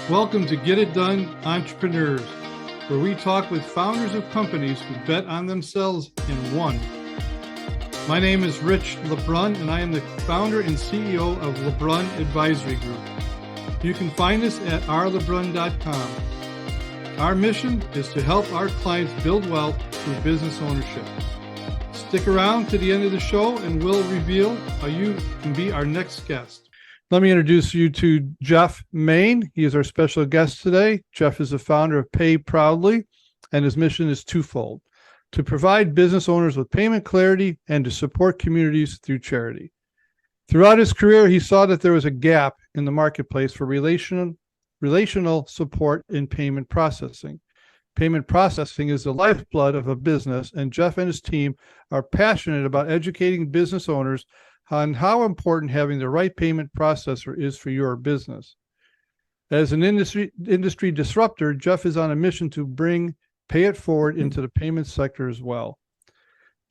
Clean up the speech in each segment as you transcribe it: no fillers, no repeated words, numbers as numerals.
Welcome to Get It Done Entrepreneurs, where we talk with founders of companies who bet on themselves and won. My name is LeBrun, and I am the founder and CEO of LeBrun Advisory Group. You can find us at rlebrun.com. Our mission is to help our clients build wealth through business ownership. Stick around to the end of the show and we'll reveal how you can be our next guest. Let me introduce you to Jeff Maine. He is our special guest today. Jeff is the founder of Pay Proudly, and his mission is twofold: to provide business owners with payment clarity and to support communities through charity. Throughout his career, he saw that there was a gap in the marketplace for relational support in payment processing. Payment processing is the lifeblood of a business, and Jeff and his team are passionate about educating business owners on how important having the right payment processor is for your business. As an industry disruptor, Jeff is on a mission to bring Pay It Forward into the payment sector as well.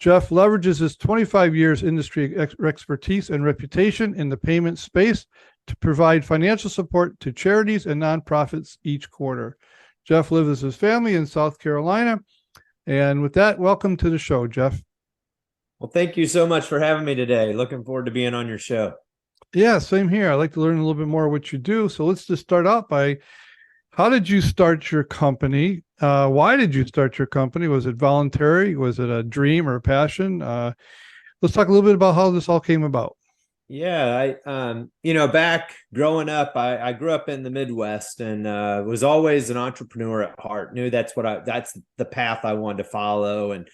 Jeff leverages his 25 years industry expertise and reputation in the payment space to provide financial support to charities and nonprofits each quarter. Jeff lives with his family in South Carolina. And with that, welcome to the show, Jeff. Well, thank you so much for having me today. Looking forward to being on your show. Yeah, same here. I'd like to learn a little bit more what you do. So let's just start out by, how did you start your company? Why did you start your company? Was it voluntary? Was it a dream or a passion? Let's talk a little bit about how this all came about. Yeah, back growing up, I grew up in the Midwest and was always an entrepreneur at heart. Knew that's the path I wanted to follow. And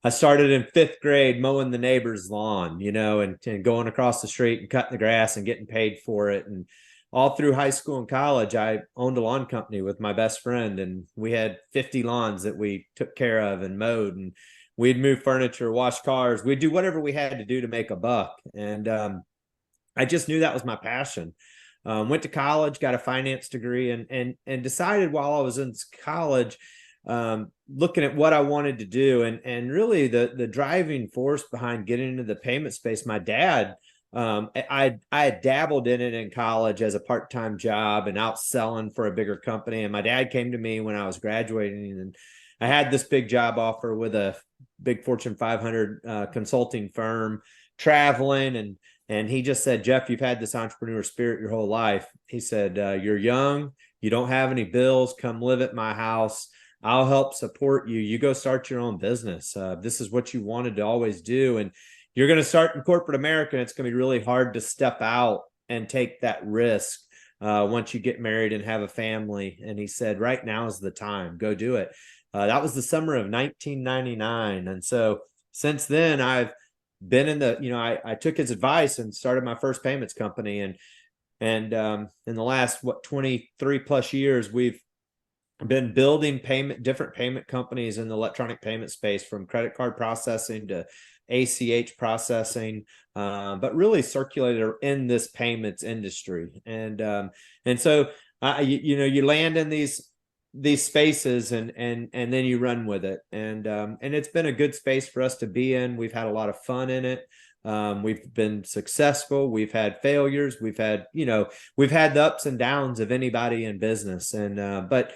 I started in 5th grade mowing the neighbor's lawn, and going across the street and cutting the grass and getting paid for it. And all through high school and college, I owned a lawn company with my best friend, and we had 50 lawns that we took care of and mowed, and we'd move furniture, wash cars. We'd do whatever we had to do to make a buck. And I just knew that was my passion. Went to college, got a finance degree, and decided while I was in college, looking at what I wanted to do, and really the driving force behind getting into the payment space. My dad, I had dabbled in it in college as a part-time job and out selling for a bigger company. And my dad came to me when I was graduating, and I had this big job offer with a big Fortune 500 consulting firm, traveling, and he just said, "Jeff, you've had this entrepreneur spirit your whole life." He said, "You're young, you don't have any bills, come live at my house. I'll help support you. You go start your own business. This is what you wanted to always do. And you're going to start in corporate America. And it's going to be really hard to step out and take that risk once you get married and have a family." And he said, "Right now is the time. Go do it." That was the summer of 1999. And so since then, I've been in I took his advice and started my first payments company. And in the last, 23 plus years, we've been building different payment companies in the electronic payment space, from credit card processing to ACH processing, but really circulated in this payments industry. And so you land in these spaces and then you run with it. And it's been a good space for us to be in. We've had a lot of fun in it. We've been successful. We've had failures. We've had the ups and downs of anybody in business. And but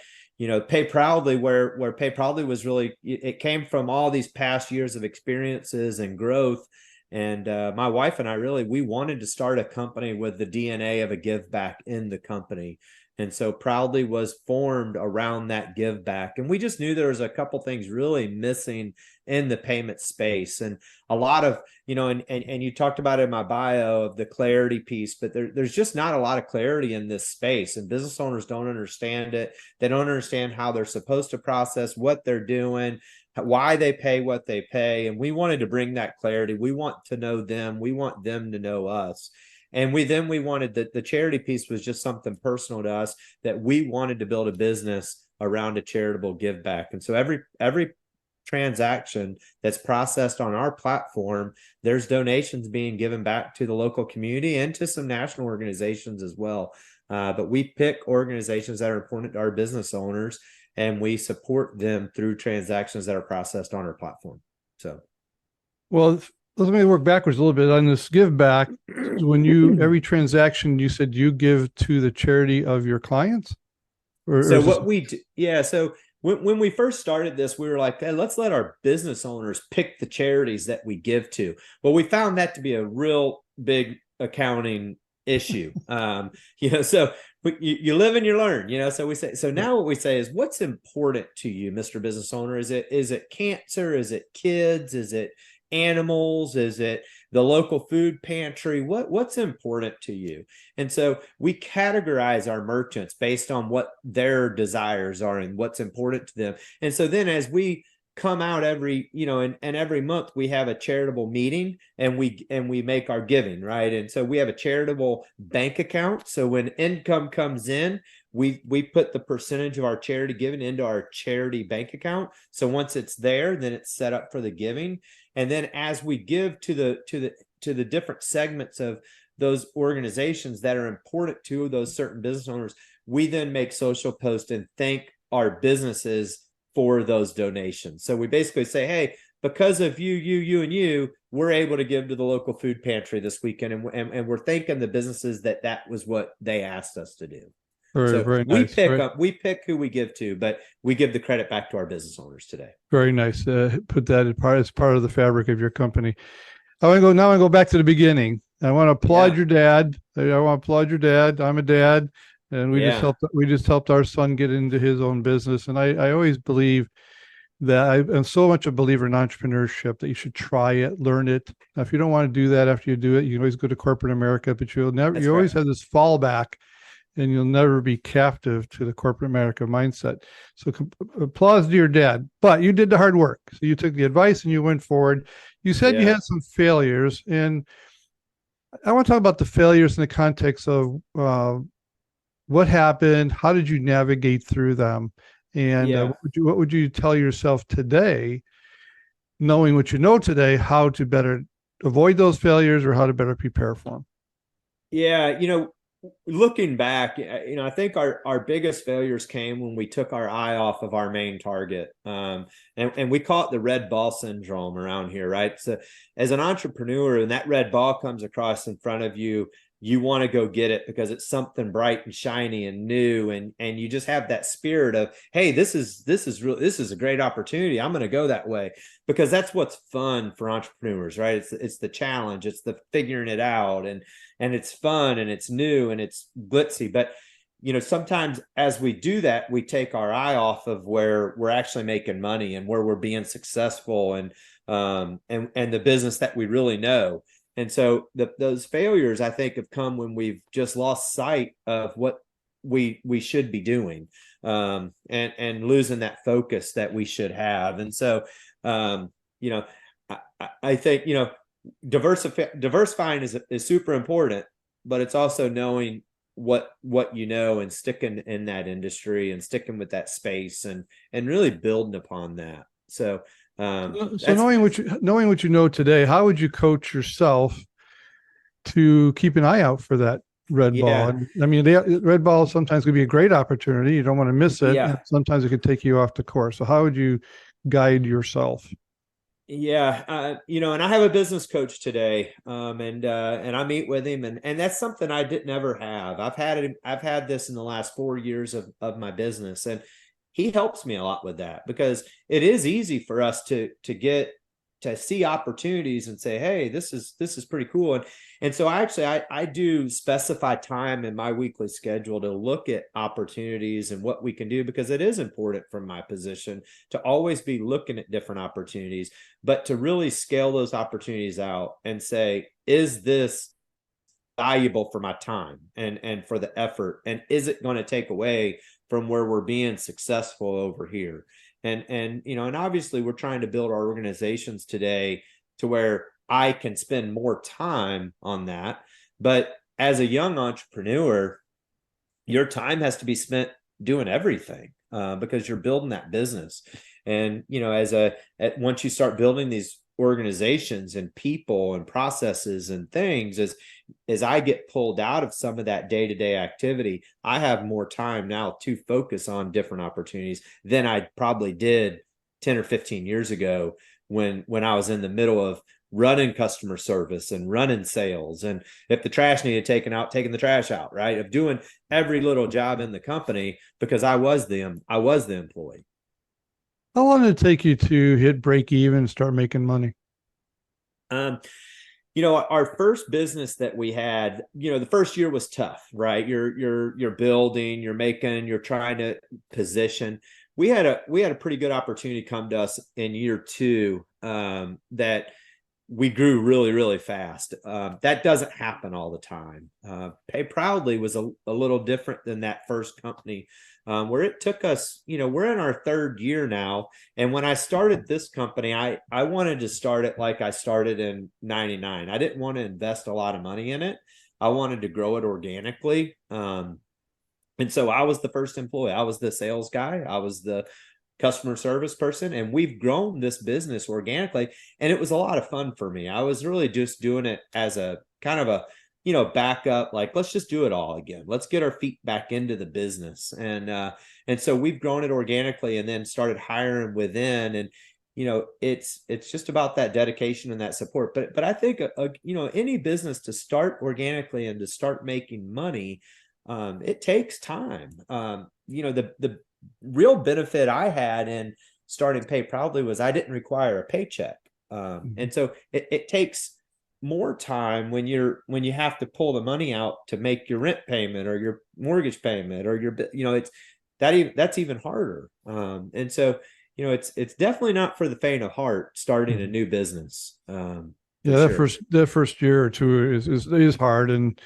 Pay Proudly, where Pay Proudly was really, it came from all these past years of experiences and growth. And my wife and I we wanted to start a company with the DNA of a give back in the company. And so Proudly was formed around that give back. And we just knew there was a couple things really missing in the payment space. And a lot of, and you talked about it in my bio of the clarity piece, but there's just not a lot of clarity in this space. And business owners don't understand it. They don't understand how they're supposed to process, what they're doing, why they pay what they pay. And we wanted to bring that clarity. We want to know them. We want them to know us. And we wanted the charity piece was just something personal to us, that we wanted to build a business around a charitable give back. And so every transaction that's processed on our platform, there's donations being given back to the local community and to some national organizations as well. But we pick organizations that are important to our business owners, and we support them through transactions that are processed on our platform. So, well, let me work backwards a little bit on this give back. When every transaction, you said you give to the charity of your clients? or So is this? what we do, yeah. So when we first started this, we were like, hey, let's let our business owners pick the charities that we give to. Well, we found that to be a real big accounting issue. So you live and you learn, so we say, so now what we say is, what's important to you, Mr. Business Owner? Is it cancer? Is it kids? Is it animals? Is it the local food pantry? What's important to you? And so we categorize our merchants based on what their desires are and what's important to them. And so then as we come out every, and every month we have a charitable meeting, and we make our giving, right? And so we have a charitable bank account. So when income comes in, we put the percentage of our charity giving into our charity bank account. So once it's there, then it's set up for the giving. And then as we give to the different segments of those organizations that are important to those certain business owners, we then make social posts and thank our businesses for those donations. So we basically say, hey, because of you, and you, we're able to give to the local food pantry this weekend. And we're thanking the businesses that was what they asked us to do. Very, So very we nice. we pick who we give to, but we give the credit back to our business owners today. Very nice. Put that as part of the fabric of your company. I want to go back to the beginning. I want to applaud your dad. I want to applaud your dad. I'm a dad, and we just helped our son get into his own business. And I always believe that I'm so much a believer in entrepreneurship that you should try it, learn it. Now, if you don't want to do that after you do it, you can always go to corporate America, but you always have this fallback, and you'll never be captive to the corporate America mindset. So applause to your dad, but you did the hard work. So you took the advice and you went forward. You said you had some failures, and I want to talk about the failures in the context of what happened, how did you navigate through them, and what would you tell yourself today, knowing what you know today, how to better avoid those failures or how to better prepare for them? Yeah, looking back, I think our biggest failures came when we took our eye off of our main target. And we call it the red ball syndrome around here, right? So as an entrepreneur, and that red ball comes across in front of you, you want to go get it because it's something bright and shiny and new, and you just have that spirit of, hey, this is a great opportunity. I'm going to go that way, because that's what's fun for entrepreneurs, right? It's the challenge, it's the figuring it out, and it's fun, and it's new, and it's glitzy. But sometimes as we do that, we take our eye off of where we're actually making money and where we're being successful, and the business that we really know. And so those failures, I think, have come when we've just lost sight of what we should be doing, and losing that focus that we should have. And so, I think, diversifying is super important, but it's also knowing what you know, and sticking in that industry, and sticking with that space, and really building upon that. So knowing what you know today, how would you coach yourself to keep an eye out for that red ball? I mean, the red ball sometimes could be a great opportunity. You don't want to miss it. And sometimes it could take you off the course. So how would you guide yourself? And I have a business coach today, and I meet with him, and that's something I didn't ever have. I've had this in the last 4 years of my business, and he helps me a lot with that, because it is easy for us to see opportunities and say, hey, this is pretty cool. And so I do specify time in my weekly schedule to look at opportunities and what we can do, because it is important from my position to always be looking at different opportunities, but to really scale those opportunities out and say, is this valuable for my time and for the effort, and is it going to take away from where we're being successful over here? And obviously we're trying to build our organizations today to where I can spend more time on that. But as a young entrepreneur, your time has to be spent doing everything, because you're building that business. And once you start building these organizations and people and processes and things, as I get pulled out of some of that day-to-day activity, I have more time now to focus on different opportunities than I probably did 10 or 15 years ago, when I was in the middle of running customer service and running sales. And if the trash needed taken out, taking the trash out, right? Of doing every little job in the company because I was the employee. How long did it take you to hit break even and start making money? Um, our first business that we had, the first year was tough, right? You're building, you're trying to position. We had a pretty good opportunity come to us in year two, that we grew really, really fast. That doesn't happen all the time. Pay Proudly was a little different than that first company, where it took us, we're in our third year now. And when I started this company, I wanted to start it like I started in 99. I didn't want to invest a lot of money in it. I wanted to grow it organically. And so I was the first employee. I was the sales guy. I was the customer service person, and we've grown this business organically, and it was a lot of fun for me. I was really just doing it as a kind of a backup, like, let's just do it all again, let's get our feet back into the business. And so we've grown it organically and then started hiring within. And it's just about that dedication and that support. But I think any business to start organically and to start making money, it takes time. The real benefit I had in starting Pay Proudly was I didn't require a paycheck. And so it takes more time when you have to pull the money out to make your rent payment or your mortgage payment or that's even harder. And so, it's definitely not for the faint of heart starting a new business. Yeah, that first year or two is hard, and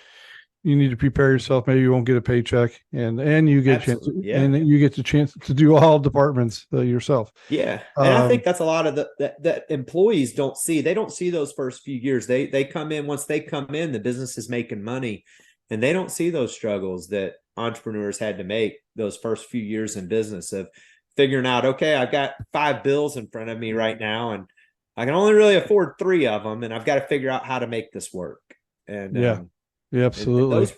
you need to prepare yourself. Maybe you won't get a paycheck, and you get and you get the chance to do all departments yourself. Yeah, and I think that's a lot of that employees don't see. They don't see those first few years. They come in. Once they come in, the business is making money, and they don't see those struggles that entrepreneurs had to make those first few years in business of figuring out, okay, I've got 5 bills in front of me right now, and I can only really afford 3 of them, and I've got to figure out how to make this work. And yeah, absolutely. And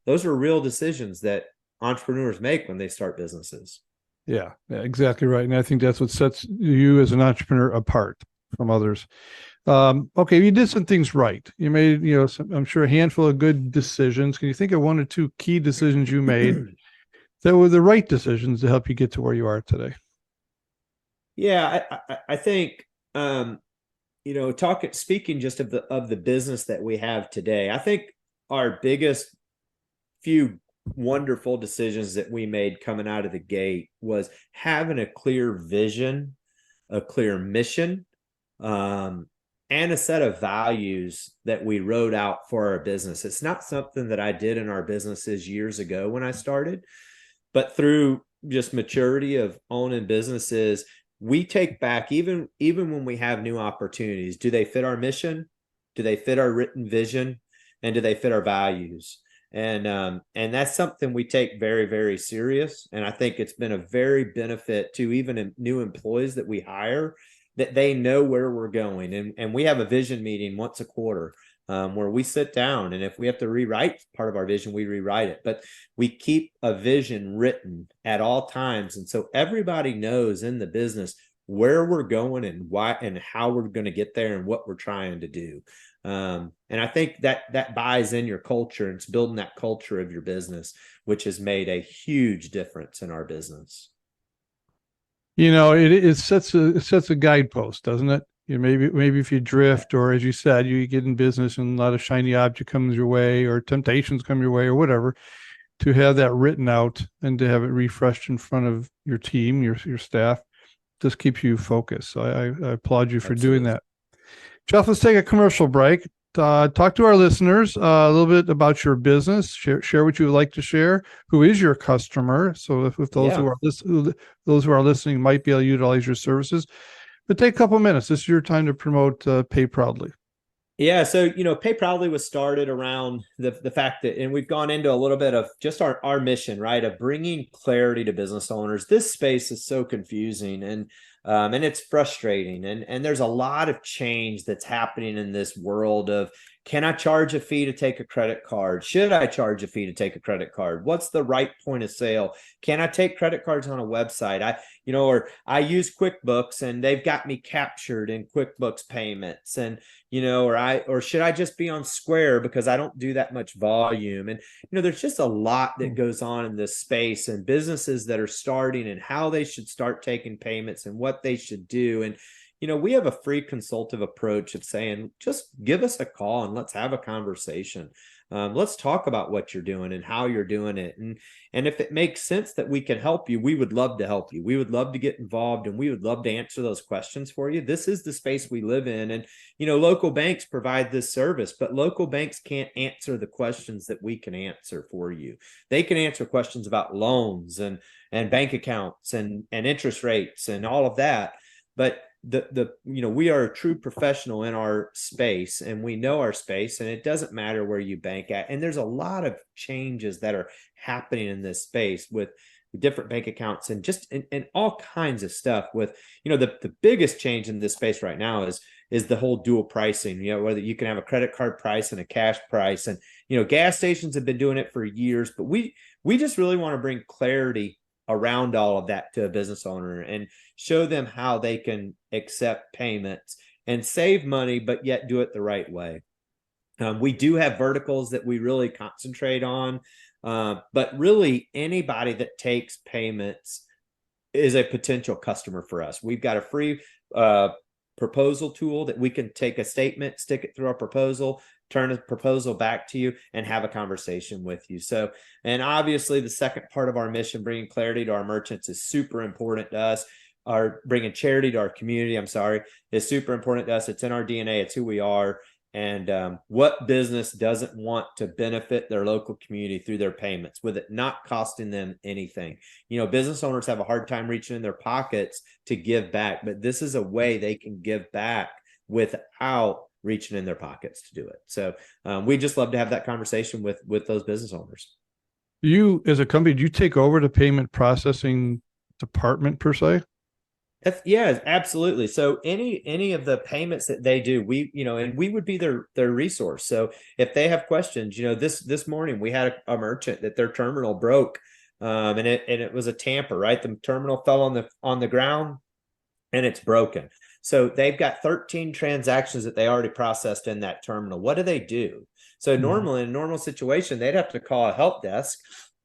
those are real decisions that entrepreneurs make when they start businesses. Yeah, exactly right. And I think that's what sets you as an entrepreneur apart from others. Okay, you did some things right. You made, I'm sure a handful of good decisions. Can you think of 1 or 2 key decisions you made that were the right decisions to help you get to where you are today? Yeah, I think, speaking just of the business that we have today, I think our biggest few wonderful decisions that we made coming out of the gate was having a clear vision, a clear mission, and a set of values that we wrote out for our business. It's not something that I did in our businesses years ago when I started, but through just maturity of owning businesses, we take back, even when we have new opportunities, do they fit our mission? Do they fit our written vision? And do they fit our values? And that's something we take very, very serious. And I think it's been a very benefit to even new employees that we hire, that they know where we're going. And we have a vision meeting once a quarter, where we sit down, and if we have to rewrite part of our vision, we rewrite it. But we keep a vision written at all times. And so everybody knows in the business where we're going and why and how we're going to get there and what we're trying to do. And I think that buys in your culture, and it's building that culture of your business, which has made a huge difference in our business. It sets a guidepost, doesn't it? Maybe if you drift, or as you said, you get in business and a lot of shiny object comes your way, or temptations come your way, or whatever, to have that written out and to have it refreshed in front of your team, your staff, just keeps you focused. So I applaud you for doing that. Jeff, let's take a commercial break. Talk to our listeners a little bit about your business. Share what you would like to share. Who is your customer? So if those who are listening might be able to utilize your services, but take a couple of minutes. This is your time to promote Pay Proudly. Yeah, so Pay Proudly was started around the fact that, and we've gone into a little bit of just our mission, right, of bringing clarity to business owners. This space is so confusing, and And it's frustrating. And there's a lot of change that's happening in this world of, can I charge a fee to take a credit card? Should I charge a fee to take a credit card? What's the right point of sale? Can I take credit cards on a website? Or I use QuickBooks and they've got me captured in QuickBooks payments, and or should I just be on Square because I don't do that much volume? And there's just a lot that goes on in this space, and businesses that are starting and how they should start taking payments and what they should do. And we have a free consultative approach of saying, just give us a call and let's have a conversation. Let's talk about what you're doing and how you're doing it. And if it makes sense that we can help you, we would love to help you. We would love to get involved, and we would love to answer those questions for you. This is the space we live in. And, local banks provide this service, but local banks can't answer the questions that we can answer for you. They can answer questions about loans and bank accounts and interest rates and all of that. But we are a true professional in our space, and we know our space, and it doesn't matter where you bank at. And there's a lot of changes that are happening in this space with different bank accounts and just and all kinds of stuff. With the biggest change in this space right now is the whole dual pricing, whether you can have a credit card price and a cash price. And gas stations have been doing it for years, but we just really want to bring clarity around all of that to a business owner and show them how they can accept payments and save money, but yet do it the right way. We do have verticals that we really concentrate on, but really anybody that takes payments is a potential customer for us. We've got a free proposal tool that we can take a statement, stick it through our proposal, turn a proposal back to you, and have a conversation with you. So, and obviously the second part of our mission, bringing clarity to our merchants, is super important to us. Bringing charity to our community, is super important to us. It's in our DNA. It's who we are. And what business doesn't want to benefit their local community through their payments with it not costing them anything? Business owners have a hard time reaching in their pockets to give back, but this is a way they can give back without reaching in their pockets to do it. So we just love to have that conversation with those business owners. You, as a company, do you take over the payment processing department per se? Yeah, absolutely. So any of the payments that they do, and we would be their resource. So if they have questions, this morning we had a merchant that their terminal broke, and it was a tamper, right? The terminal fell on the ground, and it's broken. So they've got 13 transactions that they already processed in that terminal. What do they do? So normally, in a normal situation, they'd have to call a help desk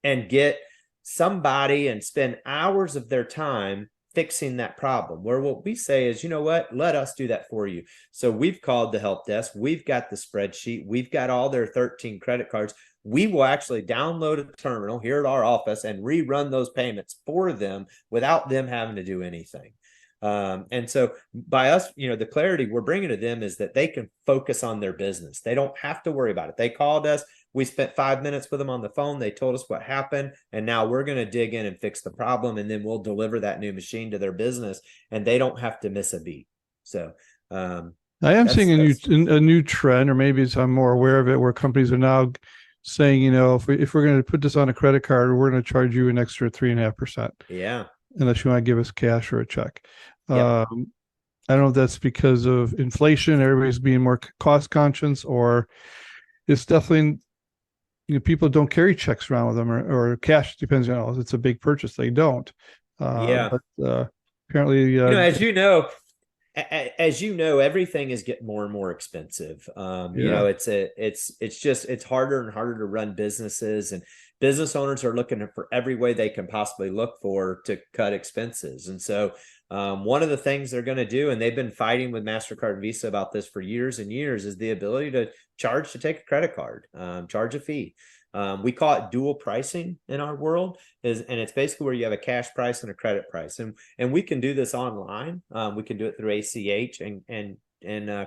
and get somebody and spend hours of their time fixing that problem. Where what we say is, what, let us do that for you. So we've called the help desk. We've got the spreadsheet. We've got all their 13 credit cards. We will actually download a terminal here at our office and rerun those payments for them without them having to do anything. And so by us, the clarity we're bringing to them is that they can focus on their business. They don't have to worry about it. They called us. We spent 5 minutes with them on the phone. They told us what happened. And now we're going to dig in and fix the problem. And then we'll deliver that new machine to their business, and they don't have to miss a beat. So I am seeing a new trend, or maybe I'm more aware of it, where companies are now saying, if we're going to put this on a credit card, we're going to charge you an extra 3.5%. Yeah. Unless you want to give us cash or a check. Yep. I don't know if that's because of inflation, everybody's being more cost conscious, or it's definitely, people don't carry checks around with them, or cash, depends, if it's a big purchase, they don't. But apparently, as you know, everything is getting more and more expensive. It's harder and harder to run businesses, and business owners are looking for every way they can possibly look for to cut expenses. And so one of the things they're going to do, and they've been fighting with MasterCard and Visa about this for years and years, is the ability to charge to take a credit card, charge a fee. We call it dual pricing in our world, and it's basically where you have a cash price and a credit price. And we can do this online. We can do it through ACH and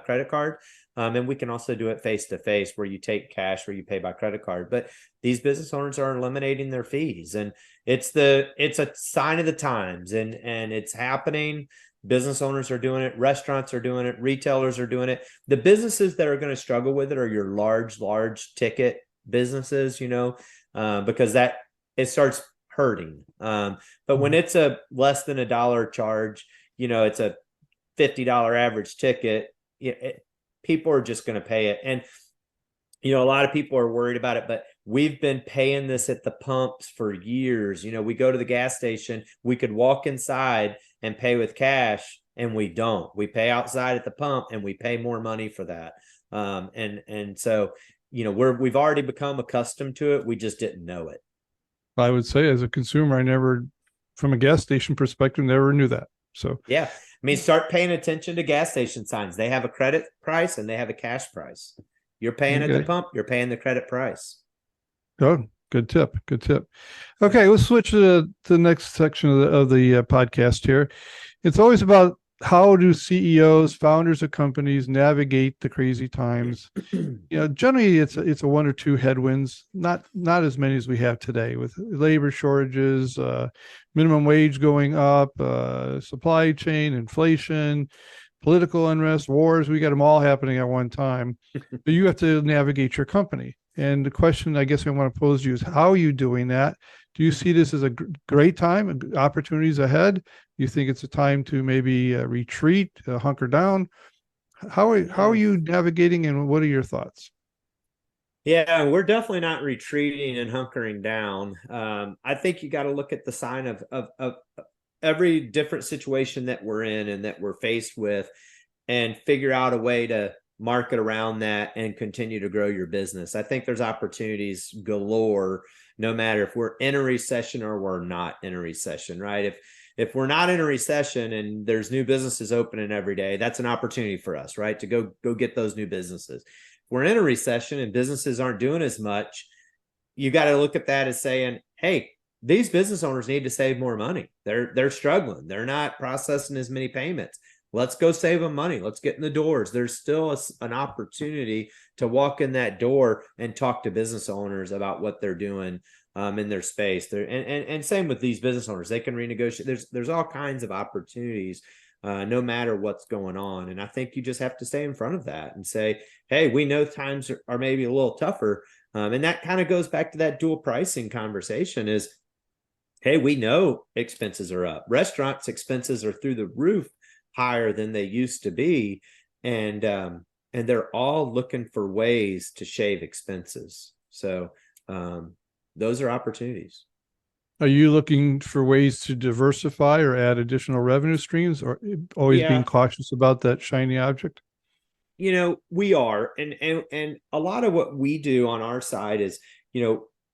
credit card. And we can also do it face-to-face, where you take cash or you pay by credit card. But these business owners are eliminating their fees, and it's a sign of the times, and it's happening. Business owners are doing it. Restaurants are doing it. Retailers are doing it. The businesses that are going to struggle with it are your large ticket businesses, because it starts hurting. But when it's a less than $1 charge, it's a $50 average ticket, people are just going to pay it. And a lot of people are worried about it, but we've been paying this at the pumps for years. We go to the gas station, we could walk inside and pay with cash, and we don't. We pay outside at the pump, and we pay more money for that. And so, we've already become accustomed to it. We just didn't know it. I would say, as a consumer, I never, from a gas station perspective, never knew that. So yeah, I mean, start paying attention to gas station signs. They have a credit price and they have a cash price. You're paying at the pump, you're paying the credit price. Good tip. Good tip. Okay, let's switch to the next section of the podcast here. It's always about how do CEOs, founders of companies navigate the crazy times. Generally it's a one or two headwinds, not as many as we have today, with labor shortages, minimum wage going up, supply chain, inflation, political unrest, wars. We got them all happening at one time. But you have to navigate your company. And the question I guess I want to pose to you is, how are you doing that? Do you see this as a great time, opportunities ahead? Do you think it's a time to maybe retreat, hunker down? How are you navigating, and what are your thoughts? Yeah, we're definitely not retreating and hunkering down. I think you got to look at the sign of every different situation that we're in and that we're faced with, and figure out a way to market around that and continue to grow your business. I think there's opportunities galore, no matter if we're in a recession or we're not in a recession, right? If we're not in a recession and there's new businesses opening every day, that's an opportunity for us, right? To go get those new businesses. If we're in a recession and businesses aren't doing as much, you got to look at that as saying, hey, these business owners need to save more money. They're struggling. They're not processing as many payments. Let's go save them money. Let's get in the doors. There's still an opportunity to walk in that door and talk to business owners about what they're doing in their space. And same with these business owners. They can renegotiate. There's all kinds of opportunities, no matter what's going on. And I think you just have to stay in front of that and say, hey, we know times are maybe a little tougher. And that kind of goes back to that dual pricing conversation is, hey, we know expenses are up. Restaurants' expenses are through the roof, higher than they used to be, and they're all looking for ways to shave expenses. So those are opportunities. Are you looking for ways to diversify or add additional revenue streams, or always being cautious about that shiny object? We are, and a lot of what we do on our side is,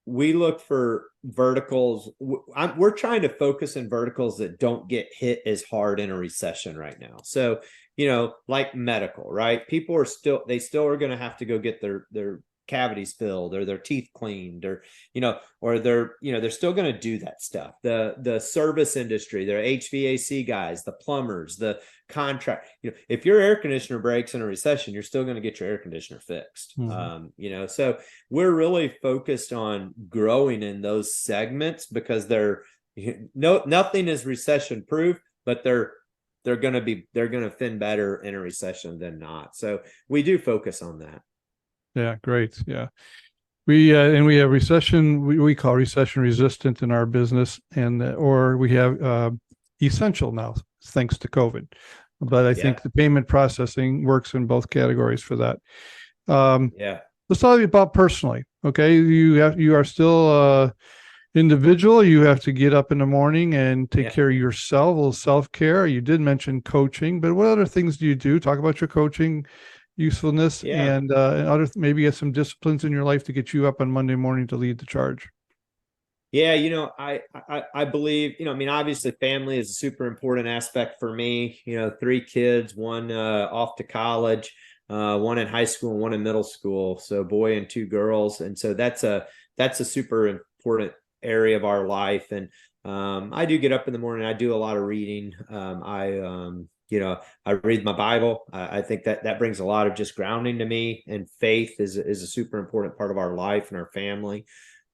we look for verticals. We're trying to focus in verticals that don't get hit as hard in a recession right now. So, like medical, right? People are still are going to have to go get their cavities filled or their teeth cleaned, or they're still going to do that stuff. The service industry, their HVAC guys, the plumbers, the contract, if your air conditioner breaks in a recession, you're still going to get your air conditioner fixed. So we're really focused on growing in those segments because nothing is recession proof, but they're going to fin better in a recession than not. So we do focus on that. Yeah, great. Yeah. We have recession, we call recession resistant in our business, or we have essential now, thanks to COVID. But I think the payment processing works in both categories for that. Let's talk about personally. Okay, you are still individual. You have to get up in the morning and take care of yourself, a little self-care. You did mention coaching, but what other things do you do? Talk about your coaching usefulness and other, maybe get some disciplines in your life to get you up on Monday morning to lead the charge. I believe, obviously family is a super important aspect for me. 3 kids, one off to college, one in high school and one in middle school. So boy and 2 girls. And so that's a super important area of our life. And I do get up in the morning. I do a lot of reading. I read my Bible. I think that brings a lot of just grounding to me, and faith is a super important part of our life and our family.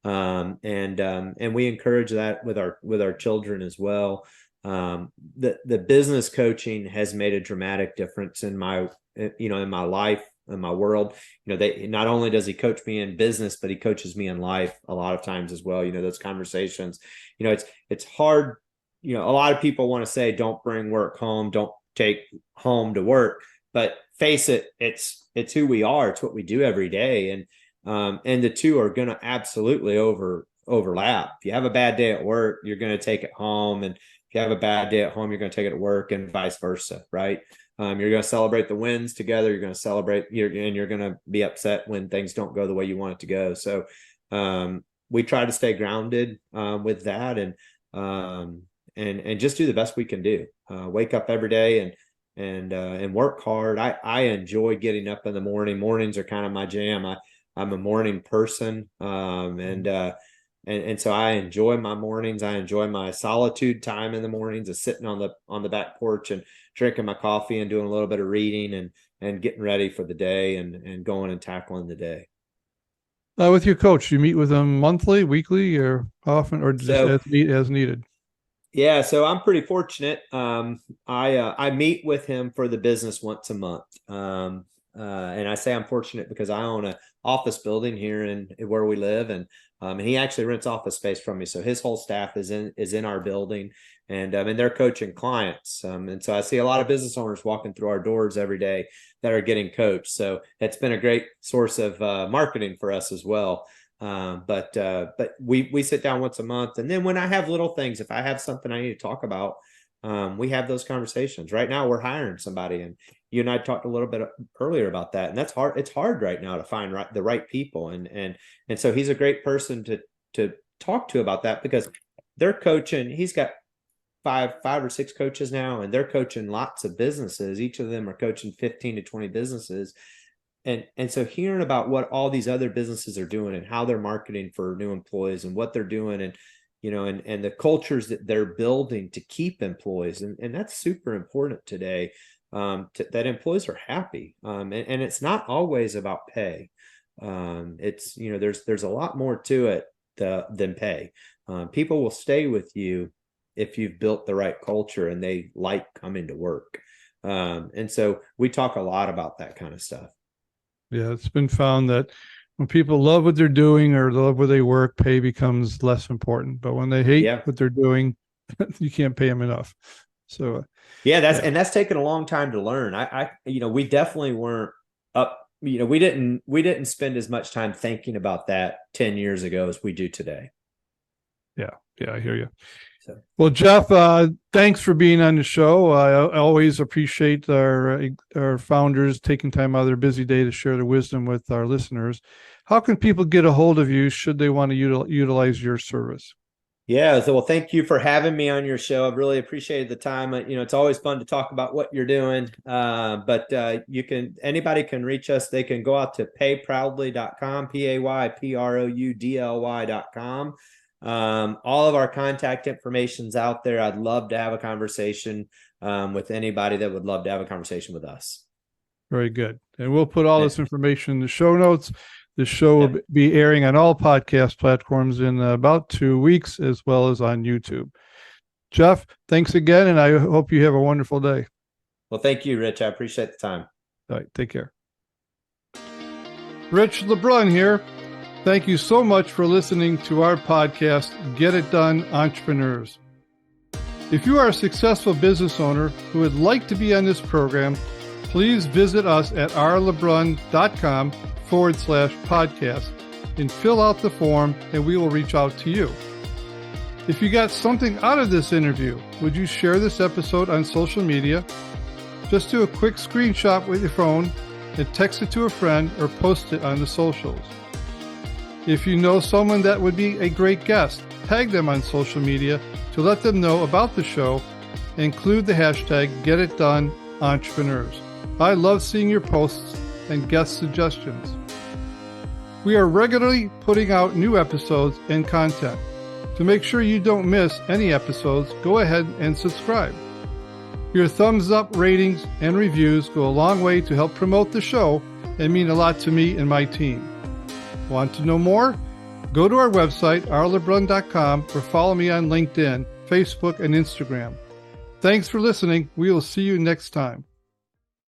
And we encourage that with our children as well. The business coaching has made a dramatic difference in my life, in my world. Not only does he coach me in business, but he coaches me in life a lot of times as well. Those conversations, it's hard a lot of people want to say, don't bring work home, don't take home to work, but face it, it's who we are. It's what we do every day. And the two are going to absolutely overlap. If you have a bad day at work, you're going to take it home. And if you have a bad day at home, you're going to take it at work, and vice versa. Right. You're going to celebrate the wins together. You're going to celebrate and you're going to be upset when things don't go the way you want it to go. So, we try to stay grounded, with that, and just do the best we can do. Wake up every day and work hard. I enjoy getting up in the morning. Mornings are kind of my jam. I'm a morning person. And so I enjoy my mornings. I enjoy my solitude time in the mornings, of sitting on the back porch and drinking my coffee and doing a little bit of reading and getting ready for the day and going and tackling the day. With your coach, you meet with them monthly, weekly, or often, or just as needed? Yeah, so I'm pretty fortunate. I meet with him for the business once a month. And I say I'm fortunate because I own an office building here in where we live, and he actually rents office space from me. So his whole staff is in our building, and they're coaching clients. And so I see a lot of business owners walking through our doors every day that are getting coached. So it's been a great source of marketing for us as well. But we sit down once a month, and then when I have little things, if I have something I need to talk about, we have those conversations. Right now, we're hiring somebody, and you and I talked a little bit earlier about that, and that's hard. It's hard right now to find the right people, and so he's a great person to talk to about that, because they're coaching. He's got five or six coaches now, and they're coaching lots of businesses. Each of them are coaching 15 to 20 businesses. And so hearing about what all these other businesses are doing and how they're marketing for new employees and what they're doing, and and the cultures that they're building to keep employees, and that's super important today, that employees are happy, and it's not always about pay. It's there's a lot more to it than pay. People will stay with you if you've built the right culture and they like coming to work. And so we talk a lot about that kind of stuff. Yeah, it's been found that when people love what they're doing or love where they work, pay becomes less important. But when they hate what they're doing, you can't pay them enough. So that's taken a long time to learn. We definitely weren't up. We didn't spend as much time thinking about that 10 years ago as we do today. Yeah, I hear you. Well, Jeff, thanks for being on the show. I always appreciate our founders taking time out of their busy day to share their wisdom with our listeners. How can people get a hold of you should they want to utilize your service? Yeah, so well, thank you for having me on your show. I've really appreciated the time. It's always fun to talk about what you're doing. But anybody can reach us. They can go out to payproudly.com, payproudly.com. All of our contact information's out there. I'd love to have a conversation with anybody that would love to have a conversation with us. Very good. And we'll put all this information in the show notes. The show will be airing on all podcast platforms in about 2 weeks, as well as on YouTube. Jeff, thanks again, and I hope you have a wonderful day. Well, thank you, Rich. I appreciate the time. All right, take care. Rich LeBrun here. Thank you so much for listening to our podcast, Get It Done, Entrepreneurs. If you are a successful business owner who would like to be on this program, please visit us at rlebrun.com/podcast and fill out the form, and we will reach out to you. If you got something out of this interview, would you share this episode on social media? Just do a quick screenshot with your phone and text it to a friend or post it on the socials. If you know someone that would be a great guest, tag them on social media to let them know about the show and include the hashtag GetItDoneEntrepreneurs. I love seeing your posts and guest suggestions. We are regularly putting out new episodes and content. To make sure you don't miss any episodes, go ahead and subscribe. Your thumbs up, ratings, and reviews go a long way to help promote the show and mean a lot to me and my team. Want to know more? Go to our website, rlebrun.com, or follow me on LinkedIn, Facebook, and Instagram. Thanks for listening. We will see you next time.